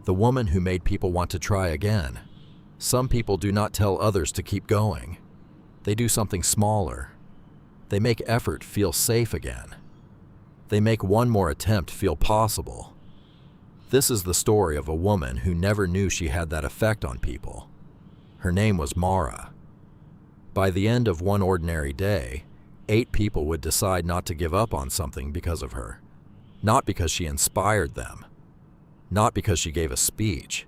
The woman who made people want to try again. Some people do not tell others to keep going. They do something smaller. They make effort feel safe again. They make one more attempt feel possible. This is the story of a woman who never knew she had that effect on people. Her name was Mara. By the end of one ordinary day, 8 people would decide not to give up on something because of her. Not because she inspired them. Not because she gave a speech.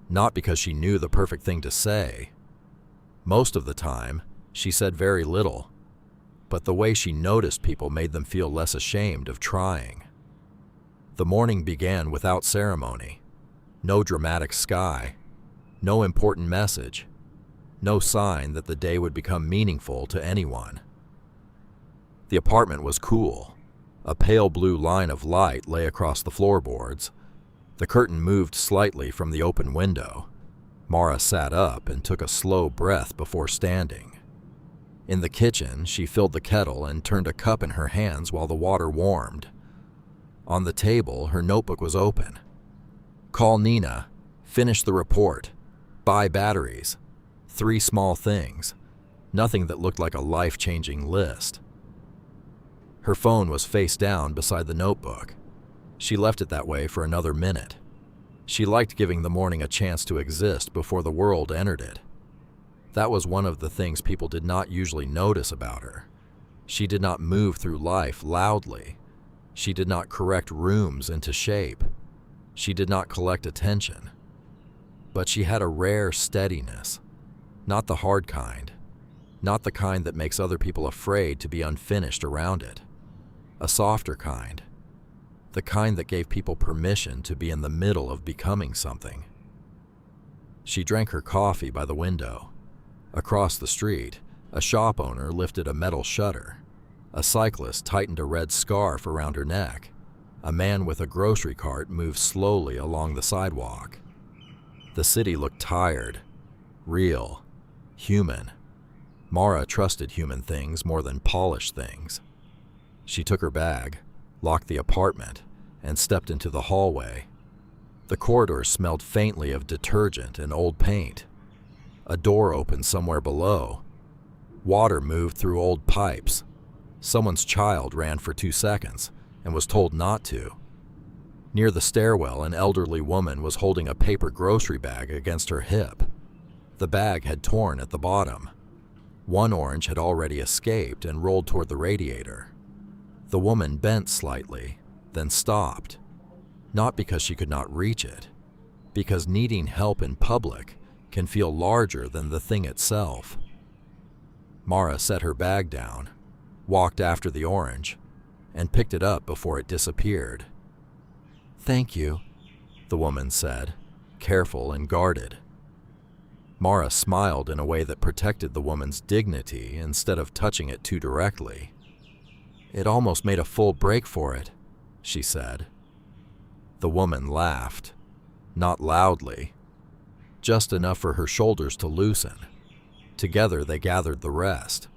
Not because she knew the perfect thing to say. Most of the time, she said very little, but the way she noticed people made them feel less ashamed of trying. The morning began without ceremony. No dramatic sky. No important message. No sign that the day would become meaningful to anyone. The apartment was cool. A pale blue line of light lay across the floorboards. The curtain moved slightly from the open window. Mara sat up and took a slow breath before standing. In the kitchen, she filled the kettle and turned a cup in her hands while the water warmed. On the table, her notebook was open. Call Nina. Finish the report. Buy batteries. 3 small things. Nothing that looked like a life-changing list. Her phone was face down beside the notebook. She left it that way for another minute. She liked giving the morning a chance to exist before the world entered it. That was one of the things people did not usually notice about her. She did not move through life loudly. She did not correct rooms into shape. She did not collect attention. But she had a rare steadiness. Not the hard kind. Not the kind that makes other people afraid to be unfinished around it. A softer kind. The kind that gave people permission to be in the middle of becoming something. She drank her coffee by the window. Across the street, a shop owner lifted a metal shutter. A cyclist tightened a red scarf around her neck. A man with a grocery cart moved slowly along the sidewalk. The city looked tired, real, human. Mara trusted human things more than polished things. She took her bag, locked the apartment, and stepped into the hallway. The corridor smelled faintly of detergent and old paint. A door opened somewhere below. Water moved through old pipes. Someone's child ran for 2 seconds and was told not to. Near the stairwell, an elderly woman was holding a paper grocery bag against her hip. The bag had torn at the bottom. One orange had already escaped and rolled toward the radiator. The woman bent slightly, then stopped. Not because she could not reach it, because needing help in public can feel larger than the thing itself. Mara set her bag down, walked after the orange, and picked it up before it disappeared. "Thank you," the woman said, careful and guarded. Mara smiled in a way that protected the woman's dignity instead of touching it too directly. "It almost made a full break for it," she said. The woman laughed, not loudly, just enough for her shoulders to loosen. Together they gathered the rest.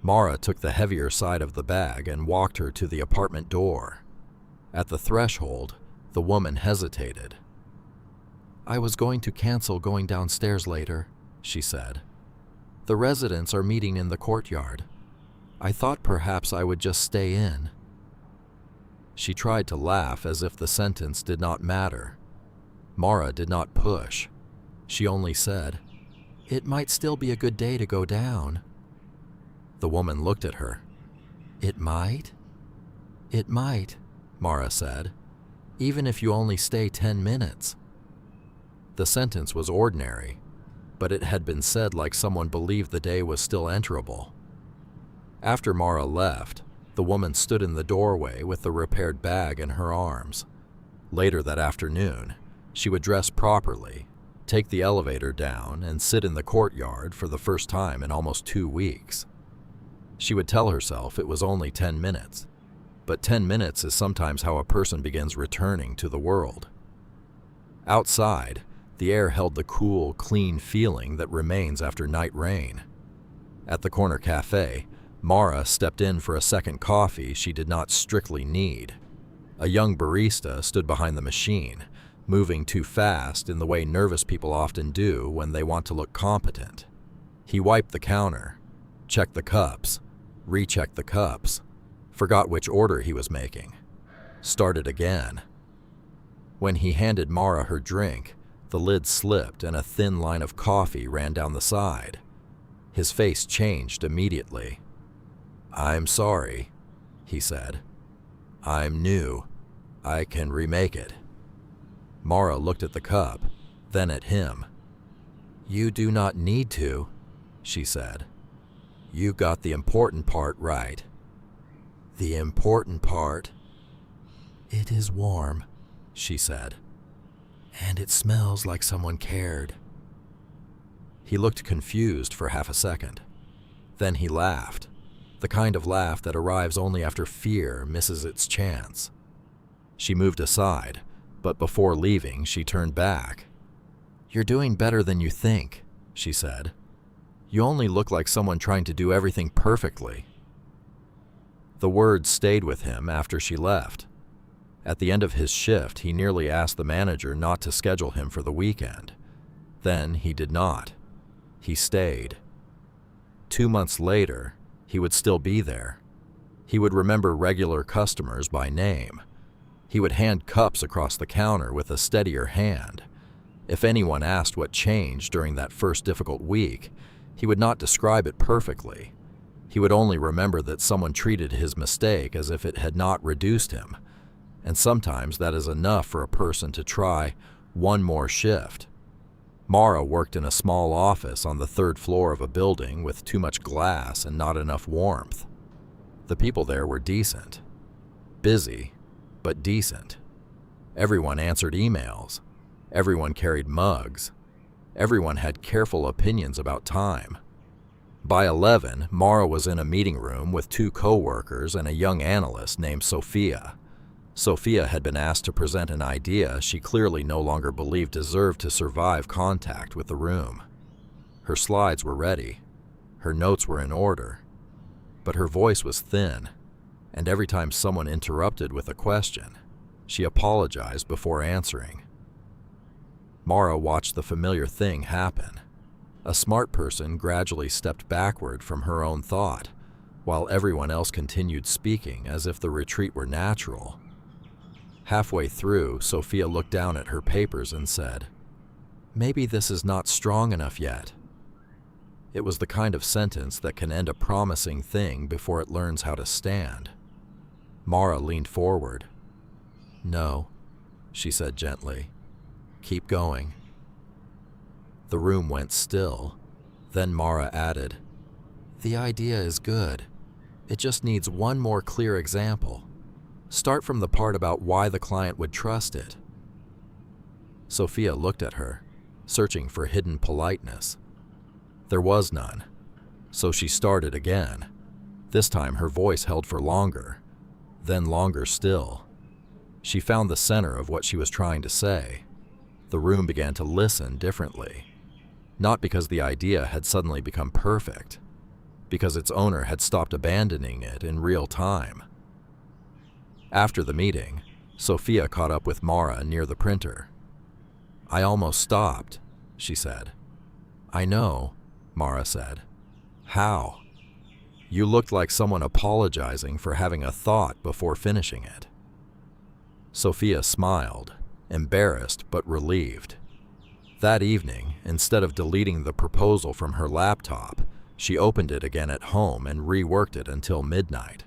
Mara took the heavier side of the bag and walked her to the apartment door. At the threshold, the woman hesitated. "I was going to cancel going downstairs later," she said. "The residents are meeting in the courtyard. I thought perhaps I would just stay in." She tried to laugh as if the sentence did not matter. Mara did not push. She only said, "It might still be a good day to go down." The woman looked at her. "It might?" "It might," Mara said, "even if you only stay 10 minutes. The sentence was ordinary, but it had been said like someone believed the day was still enterable. After Mara left, the woman stood in the doorway with the repaired bag in her arms. Later that afternoon, she would dress properly, take the elevator down, and sit in the courtyard for the first time in almost 2 weeks. She would tell herself it was only 10 minutes, but 10 minutes is sometimes how a person begins returning to the world. Outside, the air held the cool, clean feeling that remains after night rain. At the corner cafe, Mara stepped in for a second coffee she did not strictly need. A young barista stood behind the machine, moving too fast in the way nervous people often do when they want to look competent. He wiped the counter, checked the cups, rechecked the cups, forgot which order he was making, started again. When he handed Mara her drink, the lid slipped and a thin line of coffee ran down the side. His face changed immediately. "I'm sorry," he said. "I'm new. I can remake it." Mara looked at the cup, then at him. "You do not need to," she said. "You got the important part right." "The important part?" "It is warm," she said. "And it smells like someone cared." He looked confused for half a second. Then he laughed, the kind of laugh that arrives only after fear misses its chance. She moved aside, but before leaving, she turned back. "You're doing better than you think," she said. "You only look like someone trying to do everything perfectly." The words stayed with him after she left. At the end of his shift, he nearly asked the manager not to schedule him for the weekend. Then he did not. He stayed. 2 months later, he would still be there. He would remember regular customers by name. He would hand cups across the counter with a steadier hand. If anyone asked what changed during that first difficult week, he would not describe it perfectly. He would only remember that someone treated his mistake as if it had not reduced him. And sometimes that is enough for a person to try one more shift. Mara worked in a small office on the 3rd floor of a building with too much glass and not enough warmth. The people there were decent. Busy, but decent. Everyone answered emails. Everyone carried mugs. Everyone had careful opinions about time. By 11, Mara was in a meeting room with 2 co-workers and a young analyst named Sophia. Sophia had been asked to present an idea she clearly no longer believed deserved to survive contact with the room. Her slides were ready. Her notes were in order. But her voice was thin, and every time someone interrupted with a question, she apologized before answering. Mara watched the familiar thing happen. A smart person gradually stepped backward from her own thought, while everyone else continued speaking as if the retreat were natural. Halfway through, Sophia looked down at her papers and said, "Maybe this is not strong enough yet." It was the kind of sentence that can end a promising thing before it learns how to stand. Mara leaned forward. "No," she said gently. "Keep going." The room went still. Then Mara added, "The idea is good. It just needs one more clear example. Start from the part about why the client would trust it." Sophia looked at her, searching for hidden politeness. There was none, so she started again. This time her voice held for longer, then longer still. She found the center of what she was trying to say. The room began to listen differently. Not because the idea had suddenly become perfect, because its owner had stopped abandoning it in real time. After the meeting, Sophia caught up with Mara near the printer. "I almost stopped," she said. "I know," Mara said. "How?" "You looked like someone apologizing for having a thought before finishing it." Sophia smiled, embarrassed but relieved. That evening, instead of deleting the proposal from her laptop, she opened it again at home and reworked it until midnight.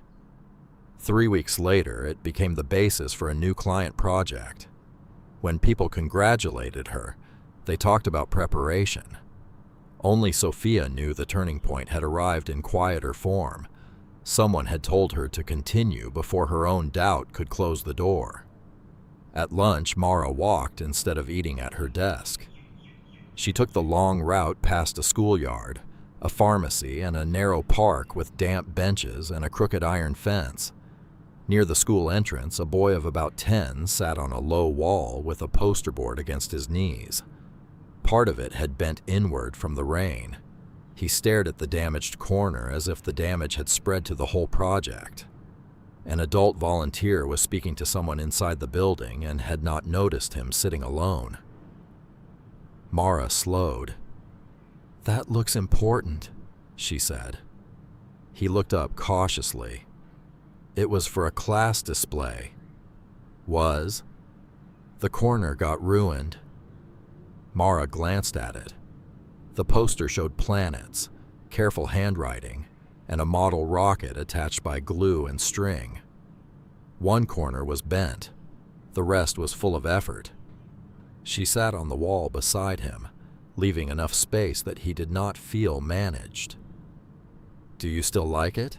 3 weeks later, it became the basis for a new client project. When people congratulated her, they talked about preparation. Only Sophia knew the turning point had arrived in quieter form. Someone had told her to continue before her own doubt could close the door. At lunch, Mara walked instead of eating at her desk. She took the long route past a schoolyard, a pharmacy, and a narrow park with damp benches and a crooked iron fence. Near the school entrance, a boy of about 10 sat on a low wall with a poster board against his knees. Part of it had bent inward from the rain. He stared at the damaged corner as if the damage had spread to the whole project. An adult volunteer was speaking to someone inside the building and had not noticed him sitting alone. Mara slowed. "That looks important," she said. He looked up cautiously. It was for a class display. Was? The corner got ruined. Mara glanced at it. The poster showed planets, careful handwriting, and a model rocket attached by glue and string. One corner was bent. The rest was full of effort. She sat on the wall beside him, leaving enough space that he did not feel managed. "Do you still like it?"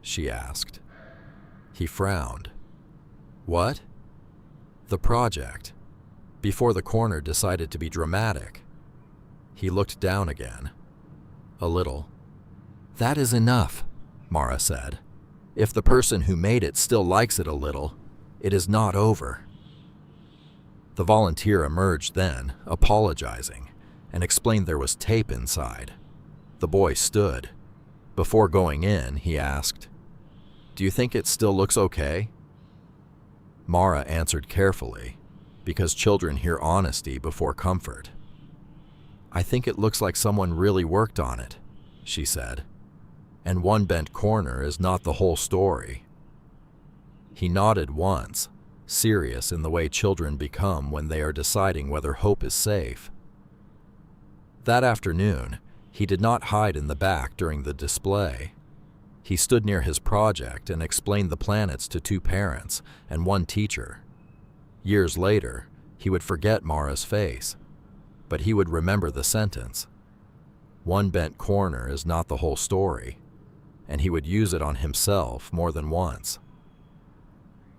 she asked. He frowned. "What?" "The project. Before the corner decided to be dramatic." He looked down again. "A little." "That is enough," Mara said. "If the person who made it still likes it a little, it is not over." The volunteer emerged then, apologizing, and explained there was tape inside. The boy stood. Before going in, he asked, "Do you think it still looks okay?" Mara answered carefully, because children hear honesty before comfort. "I think it looks like someone really worked on it," she said. "And one bent corner is not the whole story." He nodded once, serious in the way children become when they are deciding whether hope is safe. That afternoon, he did not hide in the back during the display. He stood near his project and explained the planets to 2 parents and 1 teacher. Years later, he would forget Mara's face, but he would remember the sentence. One bent corner is not the whole story, and he would use it on himself more than once.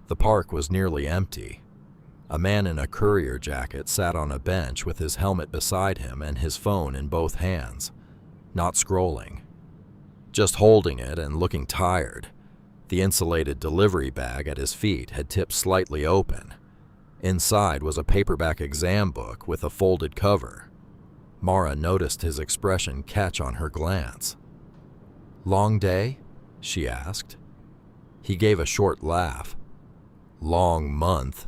The park was nearly empty. A man in a courier jacket sat on a bench with his helmet beside him and his phone in both hands, not scrolling, just holding it and looking tired. The insulated delivery bag at his feet had tipped slightly open. Inside was a paperback exam book with a folded cover. Mara noticed his expression catch on her glance. "Long day?" she asked. He gave a short laugh. "Long month."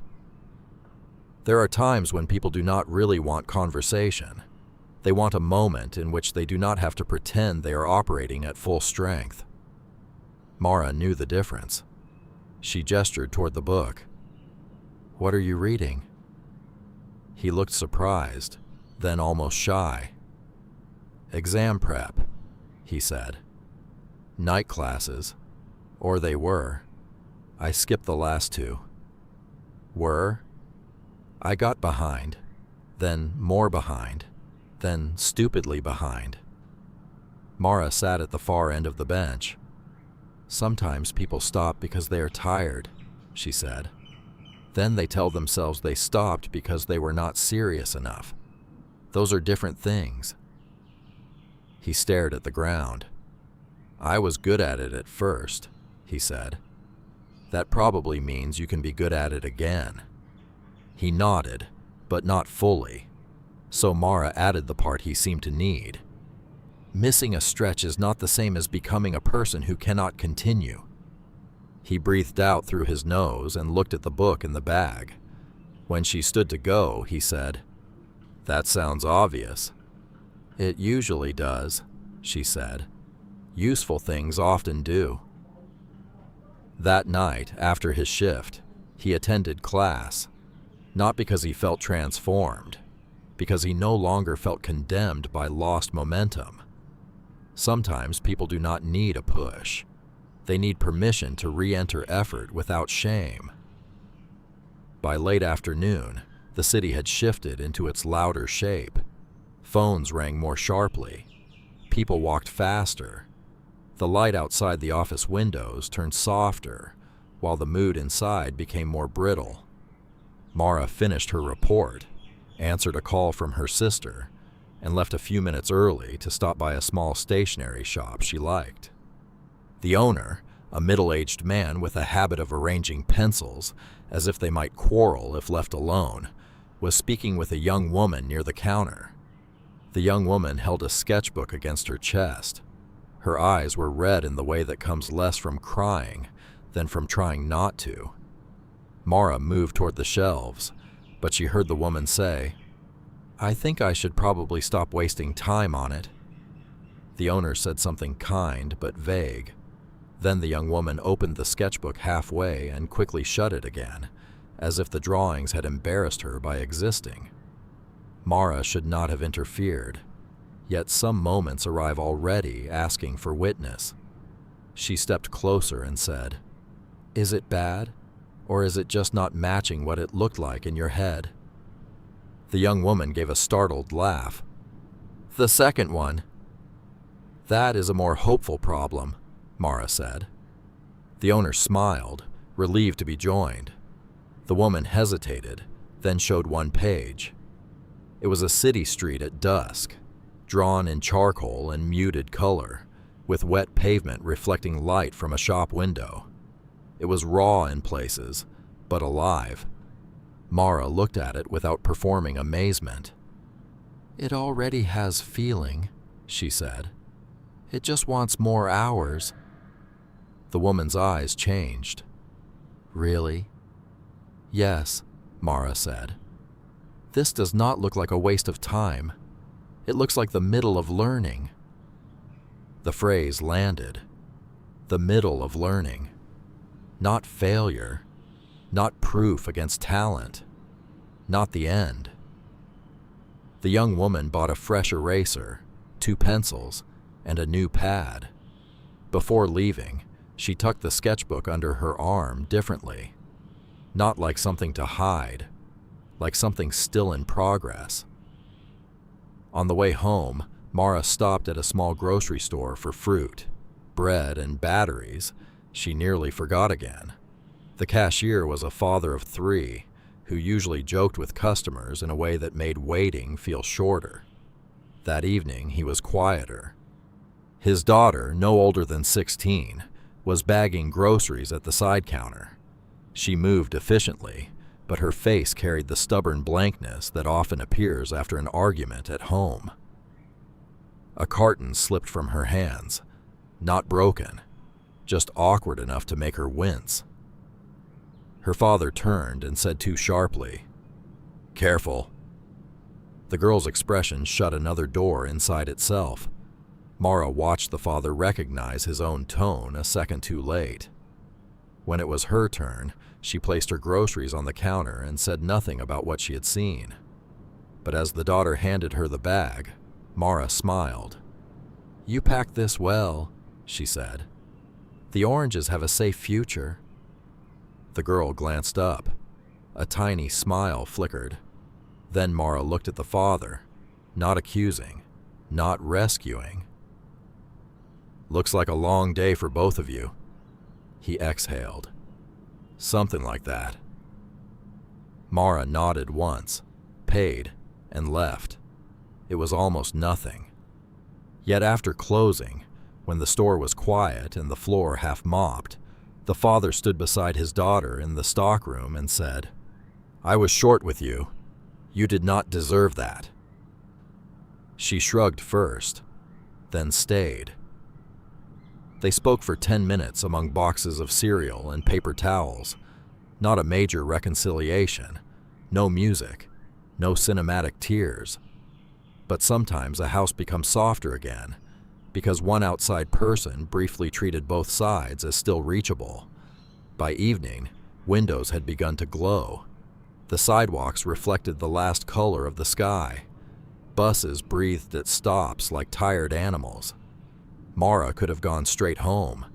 There are times when people do not really want conversation. They want a moment in which they do not have to pretend they are operating at full strength. Mara knew the difference. She gestured toward the book. "What are you reading?" He looked surprised, then almost shy. "Exam prep," he said. "Night classes, or they were. I skipped the last 2. "Were?" "I got behind, then more behind, then stupidly behind." Mara sat at the far end of the bench. "Sometimes people stop because they are tired," she said. "Then they tell themselves they stopped because they were not serious enough. Those are different things." He stared at the ground. "I was good at it at first," he said. "That probably means you can be good at it again." He nodded, but not fully. So Mara added the part he seemed to need. "Missing a stretch is not the same as becoming a person who cannot continue." He breathed out through his nose and looked at the book in the bag. When she stood to go, he said, "That sounds obvious." "It usually does," she said. "Useful things often do." That night, after his shift, he attended class, not because he felt transformed, because he no longer felt condemned by lost momentum. Sometimes people do not need a push. They need permission to re-enter effort without shame. By late afternoon, the city had shifted into its louder shape. Phones rang more sharply. People walked faster. The light outside the office windows turned softer, while the mood inside became more brittle. Mara finished her report, answered a call from her sister, and left a few minutes early to stop by a small stationery shop she liked. The owner, a middle-aged man with a habit of arranging pencils as if they might quarrel if left alone, was speaking with a young woman near the counter. The young woman held a sketchbook against her chest. Her eyes were red in the way that comes less from crying than from trying not to. Mara moved toward the shelves, but she heard the woman say, "I think I should probably stop wasting time on it." The owner said something kind but vague. Then the young woman opened the sketchbook halfway and quickly shut it again, as if the drawings had embarrassed her by existing. Mara should not have interfered, yet some moments arrive already asking for witness. She stepped closer and said, "Is it bad, or is it just not matching what it looked like in your head?" The young woman gave a startled laugh. "The second one." "That is a more hopeful problem," Mara said. The owner smiled, relieved to be joined. The woman hesitated, then showed one page. It was a city street at dusk, drawn in charcoal and muted color, with wet pavement reflecting light from a shop window. It was raw in places, but alive. Mara looked at it without performing amazement. "It already has feeling," she said. "It just wants more hours." The woman's eyes changed. "Really?" "Yes," Mara said. "This does not look like a waste of time. It looks like the middle of learning." The phrase landed. The middle of learning. Not failure. Not proof against talent. Not the end. The young woman bought a fresh eraser, 2 pencils, and a new pad. Before leaving, she tucked the sketchbook under her arm differently. Not like something to hide, like something still in progress. On the way home, Mara stopped at a small grocery store for fruit, bread, and batteries. She nearly forgot again. The cashier was a father of 3, who usually joked with customers in a way that made waiting feel shorter. That evening, he was quieter. His daughter, no older than 16, was bagging groceries at the side counter. She moved efficiently, but her face carried the stubborn blankness that often appears after an argument at home. A carton slipped from her hands, not broken, just awkward enough to make her wince. Her father turned and said too sharply, "Careful." The girl's expression shut another door inside itself. Mara watched the father recognize his own tone a second too late. When it was her turn, she placed her groceries on the counter and said nothing about what she had seen. But as the daughter handed her the bag, Mara smiled. "You packed this well," she said. "The oranges have a safe future." The girl glanced up. A tiny smile flickered. Then Mara looked at the father, not accusing, not rescuing. "Looks like a long day for both of you," he exhaled. "Something like that." Mara nodded once, paid, and left. It was almost nothing. Yet after closing, when the store was quiet and the floor half mopped, the father stood beside his daughter in the stockroom and said, "I was short with you. You did not deserve that." She shrugged first, then stayed. They spoke for 10 minutes among boxes of cereal and paper towels. Not a major reconciliation, no music, no cinematic tears. But sometimes a house becomes softer again, because one outside person briefly treated both sides as still reachable. By evening, windows had begun to glow. The sidewalks reflected the last color of the sky. Buses breathed at stops like tired animals. Mara could have gone straight home.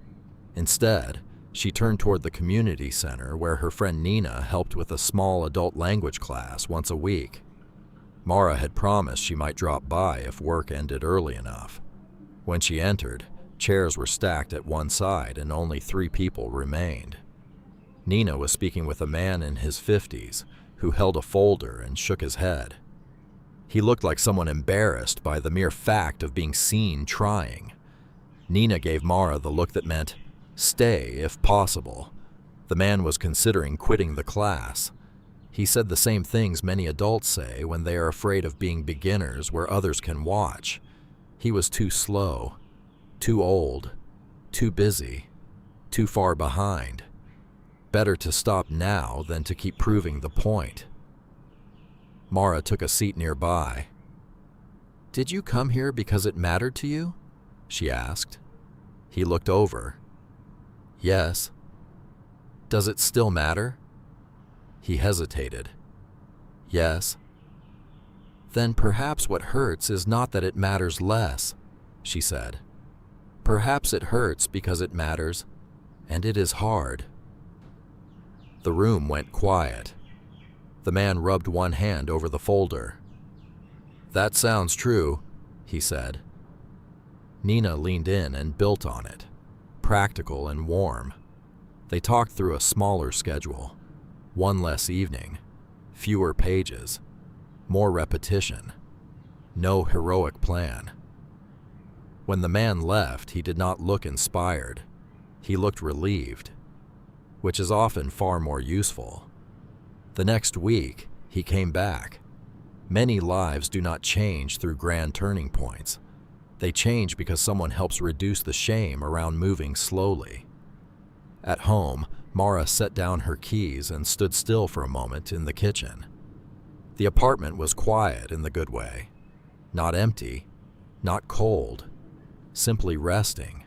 Instead, she turned toward the community center where her friend Nina helped with a small adult language class once a week. Mara had promised she might drop by if work ended early enough. When she entered, chairs were stacked at one side and only 3 people remained. Nina was speaking with a man in his 50s who held a folder and shook his head. He looked like someone embarrassed by the mere fact of being seen trying. Nina gave Mara the look that meant, "Stay if possible." The man was considering quitting the class. He said the same things many adults say when they are afraid of being beginners where others can watch. He was too slow, too old, too busy, too far behind. Better to stop now than to keep proving the point. Mara took a seat nearby. "Did you come here because it mattered to you?" she asked. He looked over. "Yes." "Does it still matter?" He hesitated. "Yes." "Then perhaps what hurts is not that it matters less," she said. "Perhaps it hurts because it matters, and it is hard." The room went quiet. The man rubbed one hand over the folder. "That sounds true," he said. Nina leaned in and built on it, practical and warm. They talked through a smaller schedule, one less evening, fewer pages, more repetition, no heroic plan. When the man left, he did not look inspired. He looked relieved, which is often far more useful. The next week, he came back. Many lives do not change through grand turning points. They change because someone helps reduce the shame around moving slowly. At home, Mara set down her keys and stood still for a moment in the kitchen. The apartment was quiet in the good way. Not empty, not cold, simply resting.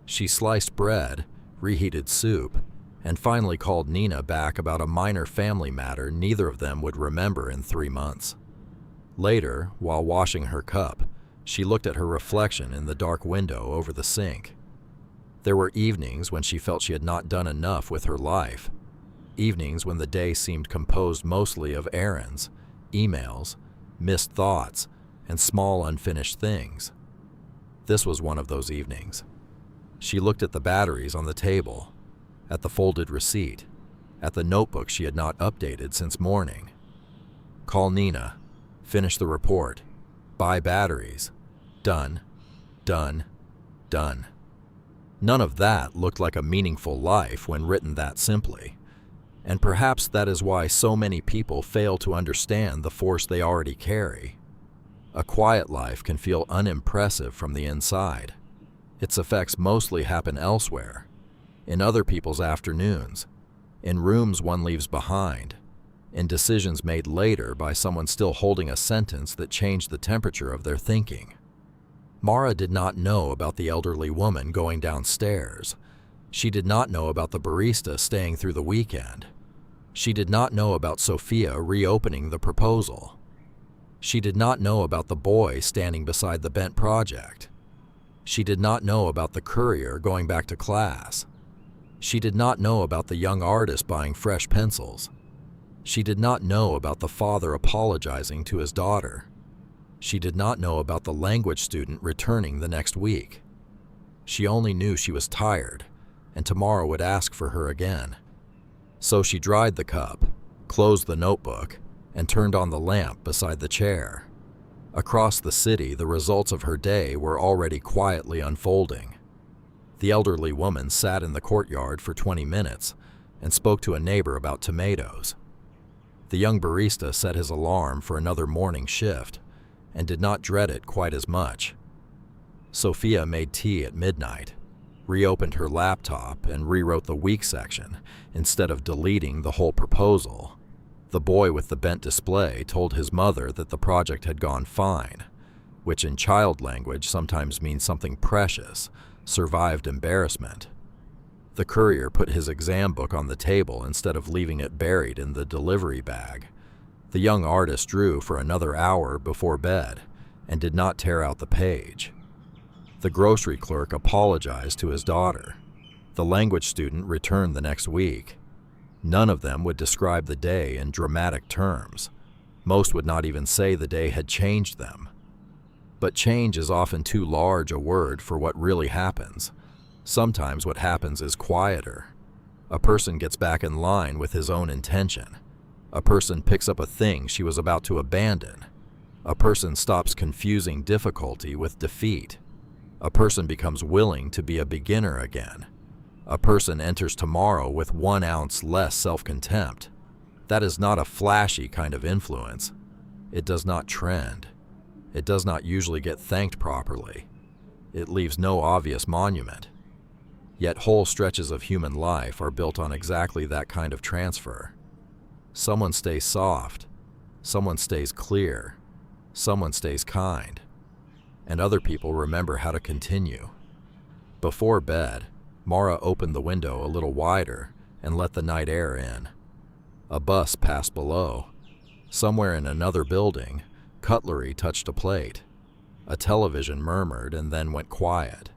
She sliced bread, reheated soup, and finally called Nina back about a minor family matter neither of them would remember in 3 months. Later, while washing her cup, she looked at her reflection in the dark window over the sink. There were evenings when she felt she had not done enough with her life, evenings when the day seemed composed mostly of errands, emails, missed thoughts, and small unfinished things. This was one of those evenings. She looked at the batteries on the table, at the folded receipt, at the notebook she had not updated since morning. Call Nina, finish the report, buy batteries, done, done, done. None of that looked like a meaningful life when written that simply, and perhaps that is why so many people fail to understand the force they already carry. A quiet life can feel unimpressive from the inside. Its effects mostly happen elsewhere, in other people's afternoons, in rooms one leaves behind, in decisions made later by someone still holding a sentence that changed the temperature of their thinking. Mara did not know about the elderly woman going downstairs. She did not know about the barista staying through the weekend. She did not know about Sophia reopening the proposal. She did not know about the boy standing beside the bent project. She did not know about the courier going back to class. She did not know about the young artist buying fresh pencils. She did not know about the father apologizing to his daughter. She did not know about the language student returning the next week. She only knew she was tired, and tomorrow would ask for her again. So she dried the cup, closed the notebook, and turned on the lamp beside the chair. Across the city, the results of her day were already quietly unfolding. The elderly woman sat in the courtyard for 20 minutes and spoke to a neighbor about tomatoes. The young barista set his alarm for another morning shift and did not dread it quite as much. Sophia made tea at midnight, reopened her laptop and rewrote the week section instead of deleting the whole proposal. The boy with the bent display told his mother that the project had gone fine, which in child language sometimes means something precious, survived embarrassment. The courier put his exam book on the table instead of leaving it buried in the delivery bag. The young artist drew for another hour before bed and did not tear out the page. The grocery clerk apologized to his daughter. The language student returned the next week. None of them would describe the day in dramatic terms. Most would not even say the day had changed them. But change is often too large a word for what really happens. Sometimes what happens is quieter. A person gets back in line with his own intention. A person picks up a thing she was about to abandon. A person stops confusing difficulty with defeat. A person becomes willing to be a beginner again. A person enters tomorrow with 1 ounce less self-contempt. That is not a flashy kind of influence. It does not trend. It does not usually get thanked properly. It leaves no obvious monument. Yet whole stretches of human life are built on exactly that kind of transfer. Someone stays soft, someone stays clear, someone stays kind, and other people remember how to continue. Before bed, Mara opened the window a little wider and let the night air in. A bus passed below. Somewhere in another building, cutlery touched a plate. A television murmured and then went quiet.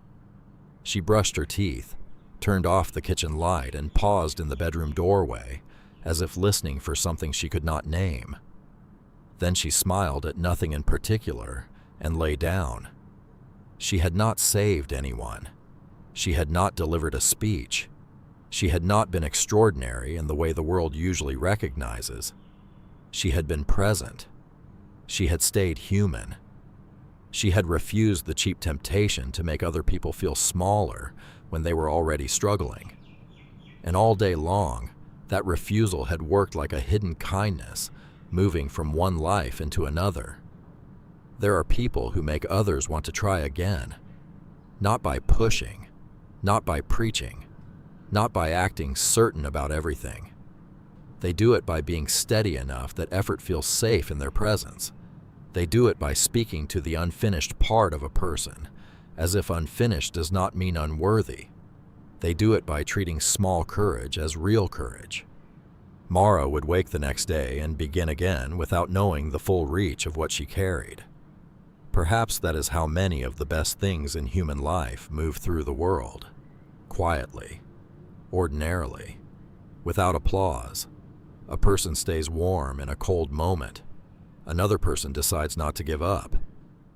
She brushed her teeth, turned off the kitchen light, and paused in the bedroom doorway, as if listening for something she could not name. Then she smiled at nothing in particular and lay down. She had not saved anyone. She had not delivered a speech. She had not been extraordinary in the way the world usually recognizes. She had been present. She had stayed human. She had refused the cheap temptation to make other people feel smaller when they were already struggling. And all day long, that refusal had worked like a hidden kindness, moving from one life into another. There are people who make others want to try again, not by pushing, not by preaching, not by acting certain about everything. They do it by being steady enough that effort feels safe in their presence. They do it by speaking to the unfinished part of a person, as if unfinished does not mean unworthy. They do it by treating small courage as real courage. Mara would wake the next day and begin again without knowing the full reach of what she carried. Perhaps that is how many of the best things in human life move through the world, quietly, ordinarily, without applause. A person stays warm in a cold moment. Another person decides not to give up.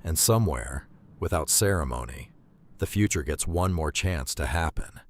And somewhere, without ceremony, the future gets one more chance to happen.